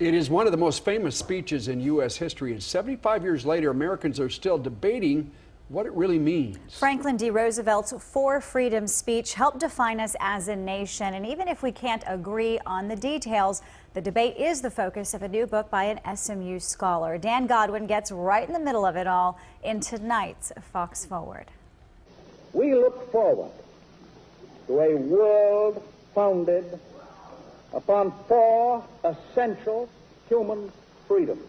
It is one of the most famous speeches in U.S. history, and 75 years later, Americans are still debating what it really means. Franklin D. Roosevelt's Four Freedoms speech helped define us as a nation, and even if we can't agree on the details, the debate is the focus of a new book by an SMU scholar. Dan Godwin gets right in the middle of it all in tonight's Fox Forward. We look forward to a world founded upon four essential human freedoms.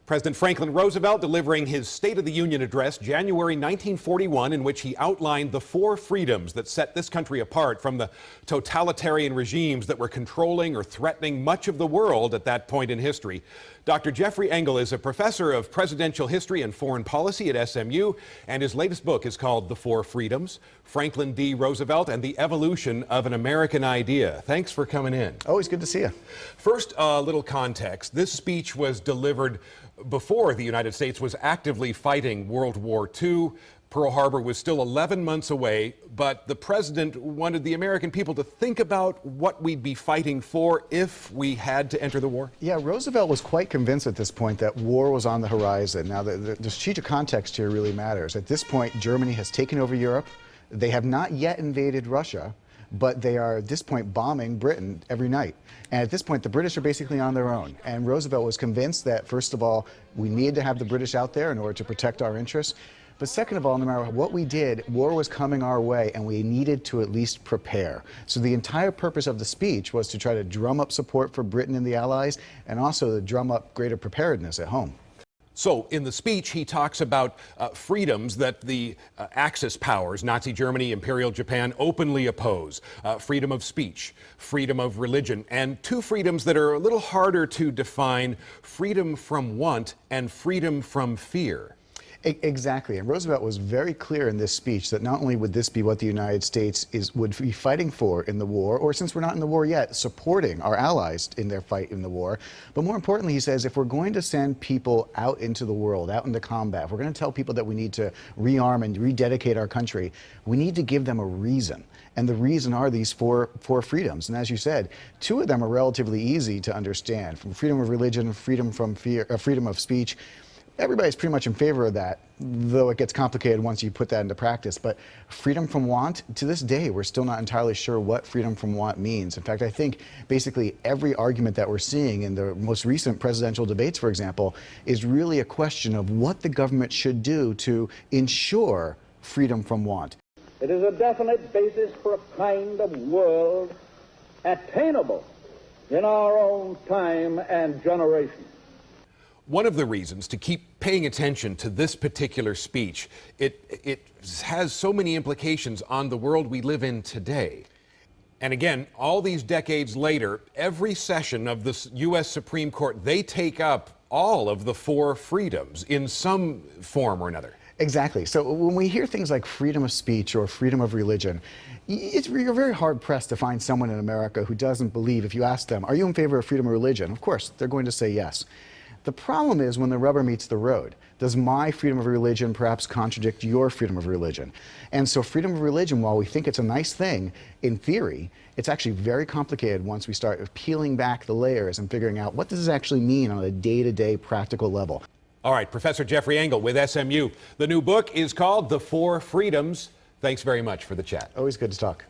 President Franklin Roosevelt delivering his State of the Union address January 1941, in which he outlined the four freedoms that set this country apart from the totalitarian regimes that were controlling or threatening much of the world at that point in history. Dr. Jeffrey Engel is a professor of presidential history and foreign policy at SMU, and his latest book is called The Four Freedoms: Franklin D. Roosevelt and the Evolution of an American Idea. Thanks for coming in. Always good to see you. First, a little context. This speech was delivered before the United States was actively fighting World War II. Pearl Harbor was still 11 months away, but the president wanted the American people to think about what we'd be fighting for if we had to enter the war. Yeah, Roosevelt was quite convinced at this point that war was on the horizon. Now, the strategic context here really matters. At this point, Germany has taken over Europe. They have not yet invaded Russia, but they are at this point bombing Britain every night. And at this point, the British are basically on their own. And Roosevelt was convinced that, first of all, we needed to have the British out there in order to protect our interests. But second of all, no matter what we did, war was coming our way, and we needed to at least prepare. So the entire purpose of the speech was to try to drum up support for Britain and the Allies, and also to drum up greater preparedness at home. So in the speech, he talks about freedoms that the Axis powers, Nazi Germany, Imperial Japan, openly oppose. Freedom of speech, freedom of religion, and two freedoms that are a little harder to define: freedom from want and freedom from fear. Exactly, and Roosevelt was very clear in this speech that not only would this be what the United States would be fighting for in the war, or since we're not in the war yet, supporting our allies in their fight in the war, but more importantly, he says, if we're going to send people out into the world, out into combat, if we're going to tell people that we need to rearm and rededicate our country, we need to give them a reason. And the reason are these four freedoms. And as you said, two of them are relatively easy to understand: from freedom of religion, freedom from fear, freedom of speech. Everybody's pretty much in favor of that, though it gets complicated once you put that into practice. But freedom from want, to this day, we're still not entirely sure what freedom from want means. In fact, I think basically every argument that we're seeing in the most recent presidential debates, for example, is really a question of what the government should do to ensure freedom from want. It is a definite basis for a kind of world attainable in our own time and generation. One of the reasons to keep paying attention to this particular speech, it has so many implications on the world we live in today. And again, all these decades later, every session of the U.S. Supreme Court, they take up all of the four freedoms in some form or another. Exactly. So when we hear things like freedom of speech or freedom of religion, you're very hard-pressed to find someone in America who doesn't believe, if you ask them, are you in favor of freedom of religion? Of course, they're going to say yes. The problem is when the rubber meets the road. Does my freedom of religion perhaps contradict your freedom of religion? And so freedom of religion, while we think it's a nice thing in theory, it's actually very complicated once we start peeling back the layers and figuring out what does this actually mean on a day-to-day practical level. All right, Professor Jeffrey Engel with SMU. The new book is called The Four Freedoms. Thanks very much for the chat. Always good to talk.